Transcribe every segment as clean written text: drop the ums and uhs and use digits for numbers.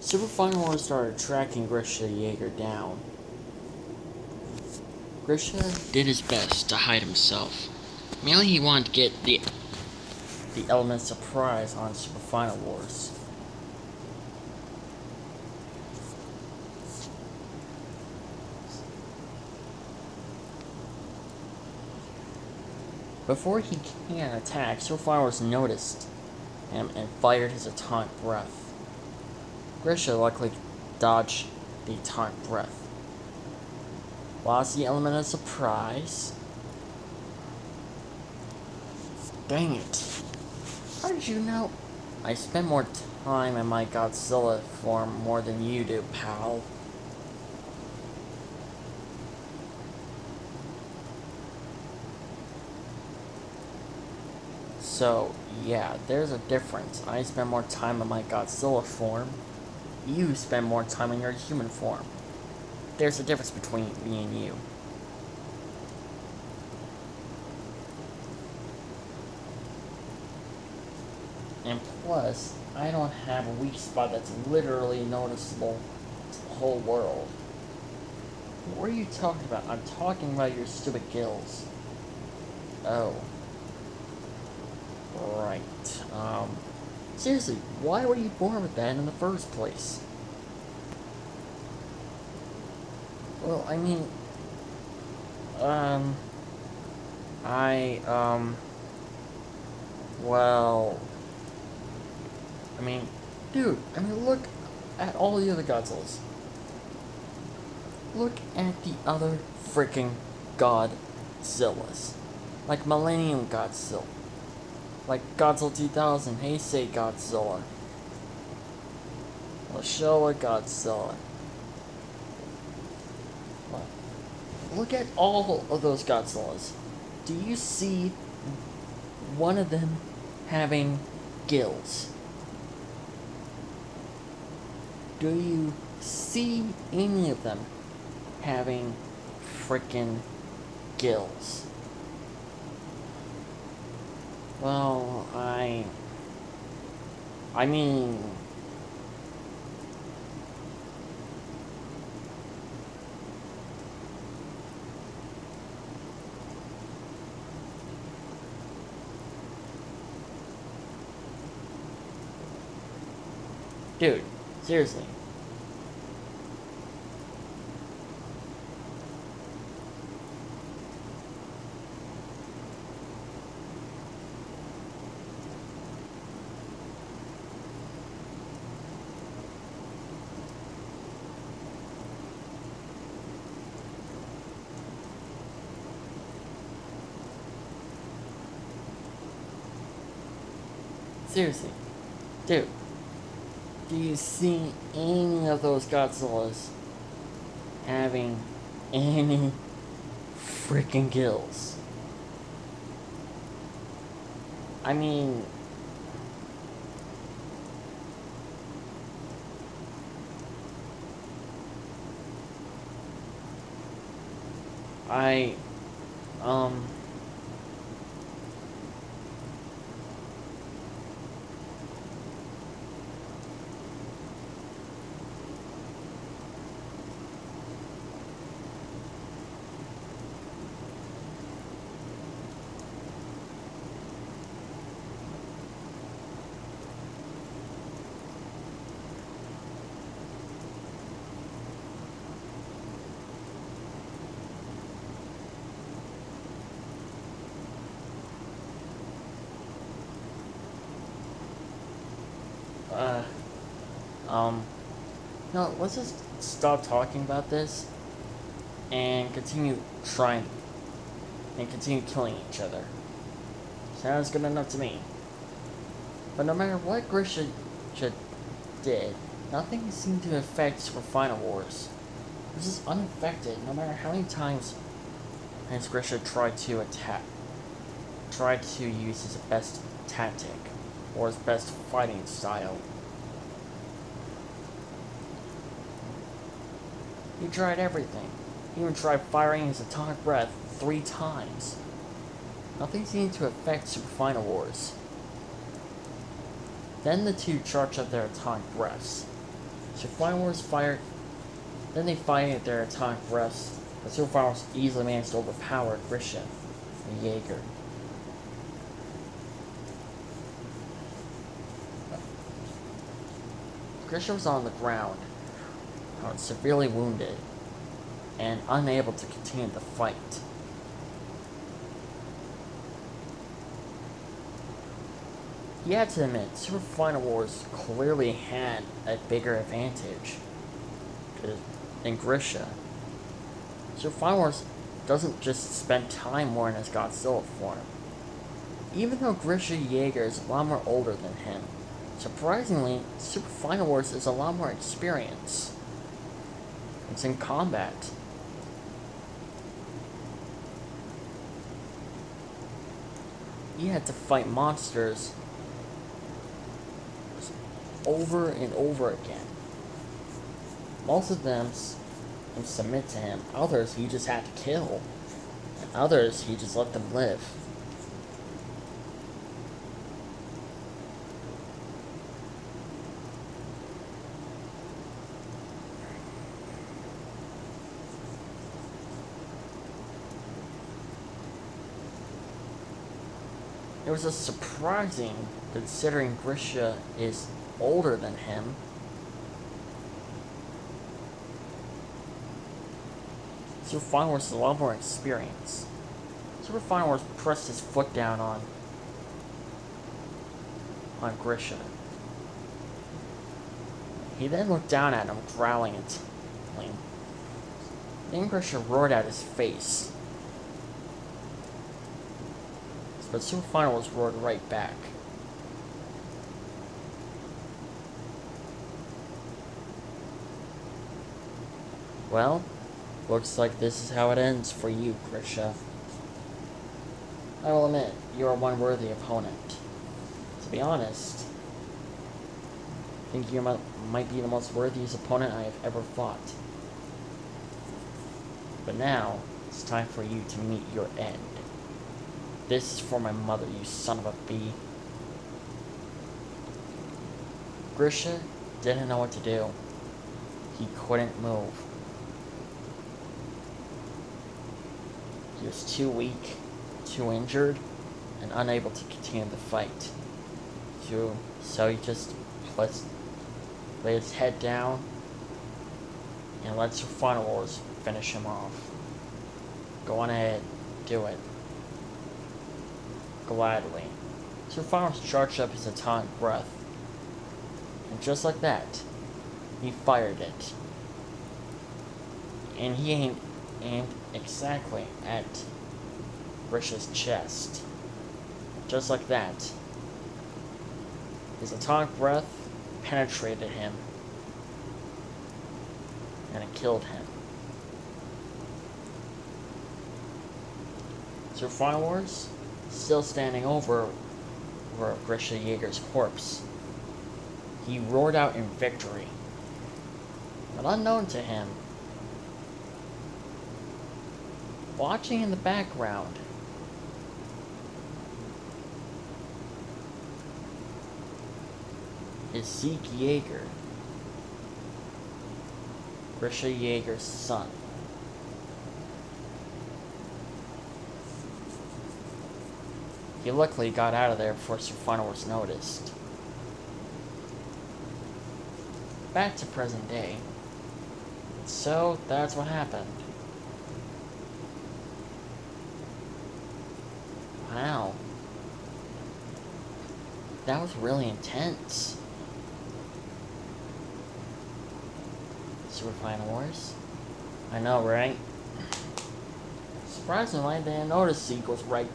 Super Final Wars started tracking Grisha Jaeger down. Grisha did his best to hide himself. Mainly he wanted to get the element surprise on Super Final Wars. Before he can attack, Super Final Wars noticed him and fired his atomic breath. Grisha luckily dodged the atomic breath. Lost the element of surprise. Dang it. How did you know? I spend more time in my Godzilla form more than you do, pal. So, yeah, there's a difference. I spend more time in my Godzilla form. You spend more time in your human form. There's a difference between me and you. And plus, I don't have a weak spot that's literally noticeable to the whole world. What are you talking about? I'm talking about your stupid gills. Oh. Right. Seriously, why were you born with that in the first place? Well, I mean, well, I mean, dude, look at all the other Godzillas. Look at the other freaking Godzillas. Like Millennium Godzilla. Like Godzilla 2000, Heisei Godzilla. Showa Godzilla. Look at all of those Godzillas. Do you see one of them having gills? Do you see any of them having frickin' gills? Well, I mean, dude, seriously. Seriously. Dude, do you see any of those Godzillas having any freaking gills? I mean, I, um, uh, um, no, let's just stop talking about this and continue trying and continue killing each other. Sounds good enough to me. But no matter what Grisha did, nothing seemed to affect Super Final Wars. It was just unaffected, no matter how many times Grisha tried to use his best tactic, or his best fighting style. He tried everything. He even tried firing his atomic breath 3 times. Nothing seemed to affect Super Final Wars. Then the two charged up their atomic breaths. So Final Wars fired. Then they fired their atomic breaths, but Super Final Wars easily managed to overpower Grisha and Jaeger. Grisha was on the ground, severely wounded, and unable to continue the fight. He had to admit, Super Final Wars clearly had a bigger advantage than Grisha. Super Final Wars doesn't just spend time more in his Godzilla form. Even though Grisha Jaeger is a lot more older than him, surprisingly, Super Final Wars is a lot more experienced. It's in combat. He had to fight monsters over and over again. Most of them submit to him. Others he just had to kill. And others he just let them live. It was a surprising, considering Grisha is older than him. Super Final Wars is a lot more experience. Super Final Wars pressed his foot down on Grisha. He then looked down at him, growling and tickling. Then Grisha roared at his face. But Super Final Wars roared right back. Well, looks like this is how it ends for you, Grisha. I will admit, you are one worthy opponent. To be honest, I think you might be the most worthiest opponent I have ever fought. But now, it's time for you to meet your end. This is for my mother, you son of a bee. Grisha didn't know what to do. He couldn't move. He was too weak, too injured, and unable to continue the fight. So he just laid his head down and let Super Final Wars finish him off. Go on ahead, do it. Gladly. Super Final Wars charged up his atomic breath. And just like that, he fired it. And he aimed exactly at Grisha's chest. Just like that. His atomic breath penetrated him. And it killed him. Super Final Wars, still standing over Grisha Jaeger's corpse. He roared out in victory. But unknown to him, watching in the background, is Zeke Jaeger, Grisha Jaeger's son. He luckily got out of there before Super Final Wars noticed. Back to present day. So, that's what happened. Wow. That was really intense. Super Final Wars. I know, right? Surprisingly, I didn't notice Zeke was right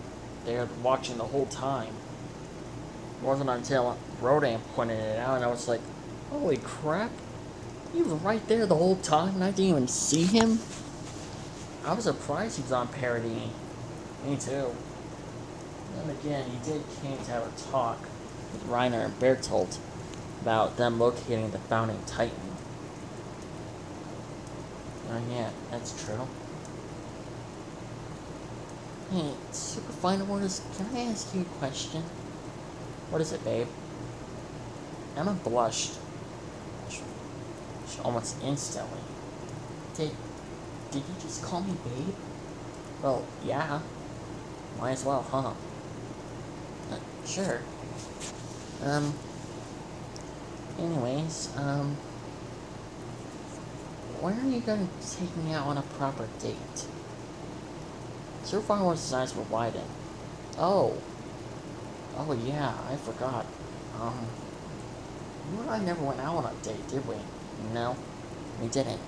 there watching the whole time. It wasn't until Rodan pointed it out and I was like, holy crap. He was right there the whole time and I didn't even see him? I was surprised he was on parody. Me too. Then again, he came to have a talk with Reiner and Bertolt about them locating the founding Titan. Yeah, that's true. Hey, Super Final Wars, can I ask you a question? What is it, babe? Emma blushed. almost instantly. Did you just call me babe? Well, yeah. Might as well, huh? Sure. Um, anyways, when are you gonna take me out on a proper date? So far, his eyes were widened. Oh. Oh, yeah, I forgot. You and I never went out on a date, did we? No, we didn't.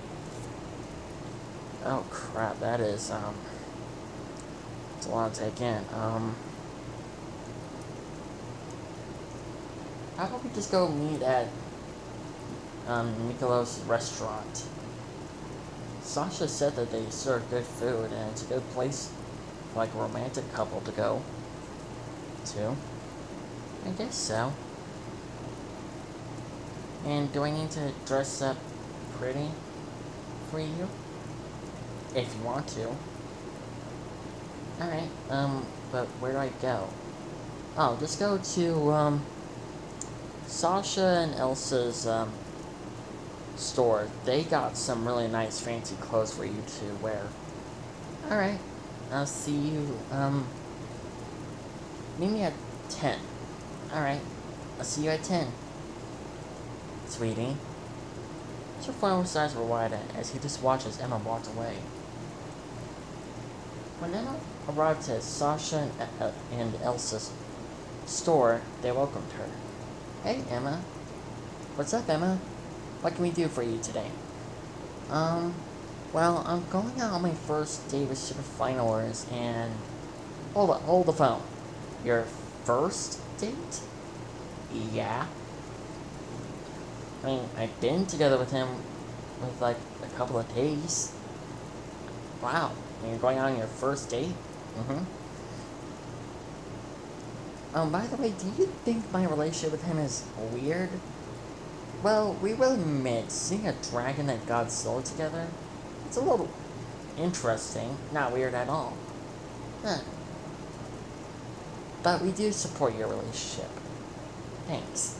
Oh, crap, that is, it's a lot to take in. How about we just go meet at, Miklos' restaurant? Sasha said that they serve good food, and it's a good place for, like, a romantic couple to go to. I guess so. And do I need to dress up pretty for you? If you want to. Alright, but where do I go? Oh, just go to, Sasha and Elsa's, store. They got some really nice fancy clothes for you to wear. Alright, I'll see you, meet me at 10. Alright, I'll see you at 10. Sweetie. Sir Flower's eyes were wide as he just watched as Emma walked away. When Emma arrived at Sasha and Elsa's store, they welcomed her. Hey, Emma. What's up, Emma? What can we do for you today? Well, I'm going out on my first date with Super Finalers, and... Hold the phone. Your first date? Yeah. I mean, I've been together with him with, like, a couple of days. Wow. And you're going out on your first date? Mm-hmm. By the way, do you think my relationship with him is weird? Well, we will admit, seeing a dragon and Godzilla together, it's a little interesting, not weird at all. Huh. But we do support your relationship. Thanks.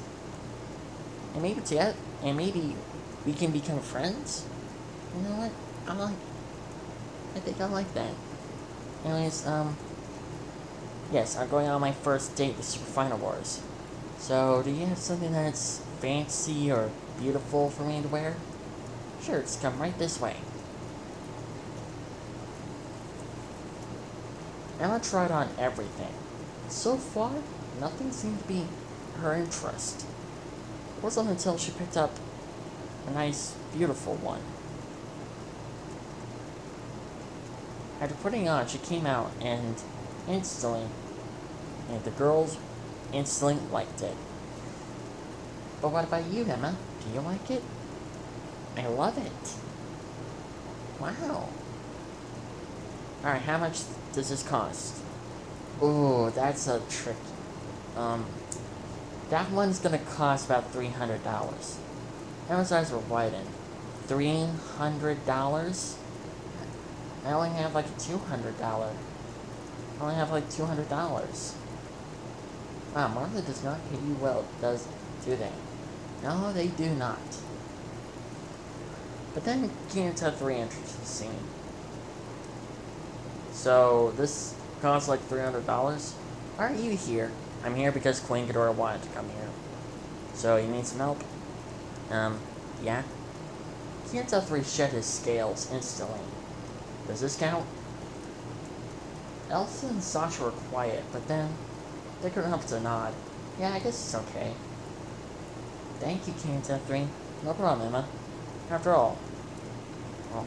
And maybe we can become friends? You know what? I think I like that. Anyways, yes, I'm going on my first date with Super Final Wars. So, do you have something that's fancy or beautiful for me to wear? Sure, just come right this way. Emma tried on everything. So far, nothing seemed to be her interest. It wasn't until she picked up a nice, beautiful one. After putting on, she came out and the girls instantly liked it. But what about you, Emma? Do you like it? I love it. Wow. Alright, how much does this cost? Ooh, that's a tricky. That one's gonna cost about $300. Emma's eyes were widened. $300? I only have like $200. I only have like $200. Wow, Martha does not pay you well, do they? No, they do not. But then Canada 3 enters the scene. So, this costs like $300? Why are you here? I'm here because Queen Ghidorah wanted to come here. So, you need some help? Yeah? Canada 3 shed his scales instantly. Does this count? Elsa and Sasha were quiet, but then they couldn't help to nod. Yeah, I guess it's okay. Thank you, Canada 3. No problem, Emma. After all, well,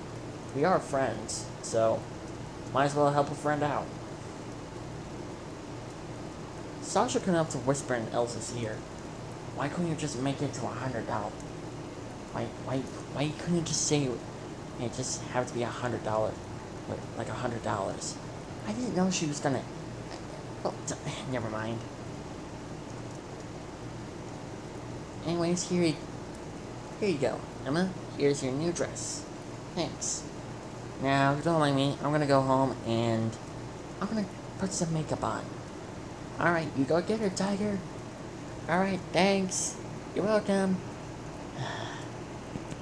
we are friends, so might as well help a friend out. Sasha couldn't help to whisper in Elsa's ear. Why couldn't you just make it to $100? Why couldn't you just say it just have to be $100? Like $100. I didn't know she was gonna... Well, never mind. Anyways, here you go, Emma. Here's your new dress. Thanks. Now, if you don't like me, I'm gonna go home and I'm gonna put some makeup on. Alright, you go get her, Tiger. Alright, thanks. You're welcome.